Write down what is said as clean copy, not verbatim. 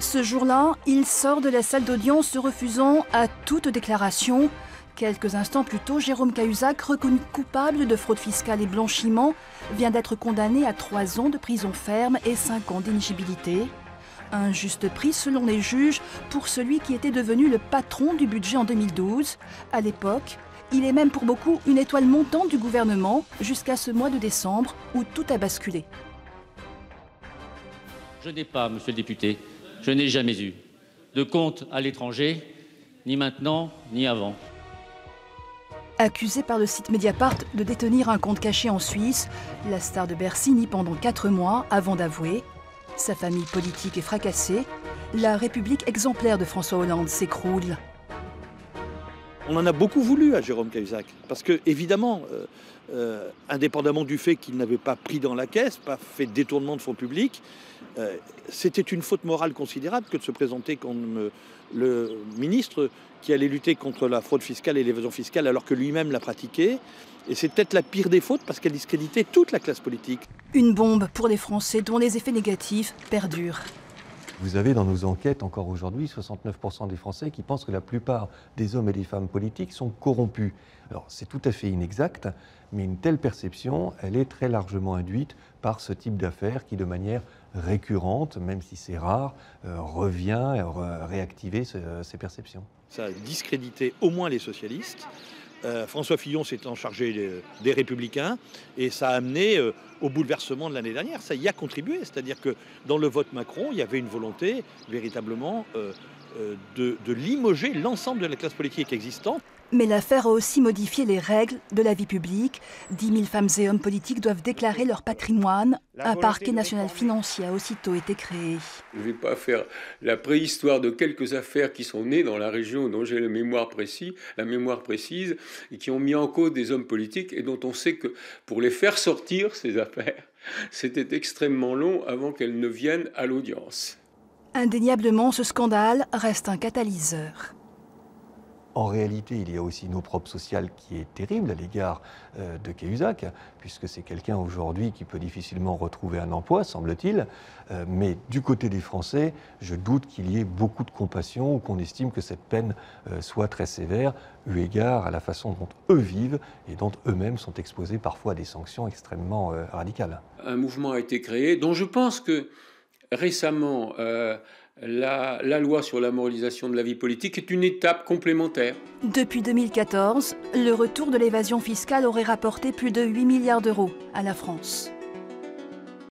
Ce jour-là, il sort de la salle d'audience se refusant à toute déclaration. Quelques instants plus tôt, Jérôme Cahuzac, reconnu coupable de fraude fiscale et blanchiment, vient d'être condamné à 3 ans de prison ferme et 5 ans d'inéligibilité. Un juste prix, selon les juges, pour celui qui était devenu le patron du budget en 2012. À l'époque, il est même pour beaucoup une étoile montante du gouvernement, jusqu'à ce mois de décembre où tout a basculé. Je n'ai pas, monsieur le député, je n'ai jamais eu de compte à l'étranger, ni maintenant, ni avant. Accusé par le site Mediapart de détenir un compte caché en Suisse, la star de Bercy nie pendant 4 mois avant d'avouer. Sa famille politique est fracassée. La République exemplaire de François Hollande s'écroule. On en a beaucoup voulu à Jérôme Cahuzac, parce que, évidemment, indépendamment du fait qu'il n'avait pas pris dans la caisse, pas fait de détournement de fonds publics, c'était une faute morale considérable que de se présenter comme le ministre qui allait lutter contre la fraude fiscale et l'évasion fiscale alors que lui-même l'a pratiquée. Et c'est peut-être la pire des fautes parce qu'elle discréditait toute la classe politique. Une bombe pour les Français dont les effets négatifs perdurent. Vous avez dans nos enquêtes encore aujourd'hui 69% des Français qui pensent que la plupart des hommes et des femmes politiques sont corrompus. Alors c'est tout à fait inexact, mais une telle perception, elle est très largement induite par ce type d'affaires qui, de manière récurrente, même si c'est rare, revient à réactiver ces perceptions. Ça a discrédité au moins les socialistes. François Fillon s'étant chargé des Républicains et ça a amené au bouleversement de l'année dernière. Ça y a contribué, c'est-à-dire que dans le vote Macron, il y avait une volonté véritablement de limoger l'ensemble de la classe politique existante. Mais l'affaire a aussi modifié les règles de la vie publique. 10 000 femmes et hommes politiques doivent déclarer leur patrimoine. Un parquet national financier a aussitôt été créé. Je ne vais pas faire la préhistoire de quelques affaires qui sont nées dans la région dont j'ai la mémoire précise, et qui ont mis en cause des hommes politiques et dont on sait que pour les faire sortir, ces affaires, c'était extrêmement long avant qu'elles ne viennent à l'audience. Indéniablement, ce scandale reste un catalyseur. En réalité, il y a aussi une opprobre sociale qui est terrible à l'égard de Cahuzac, puisque c'est quelqu'un aujourd'hui qui peut difficilement retrouver un emploi, semble-t-il. Mais du côté des Français, je doute qu'il y ait beaucoup de compassion ou qu'on estime que cette peine soit très sévère, eu égard à la façon dont eux vivent et dont eux-mêmes sont exposés parfois à des sanctions extrêmement radicales. Un mouvement a été créé dont je pense que récemment... La loi sur la moralisation de la vie politique est une étape complémentaire. Depuis 2014, le retour de l'évasion fiscale aurait rapporté plus de 8 milliards d'euros à la France.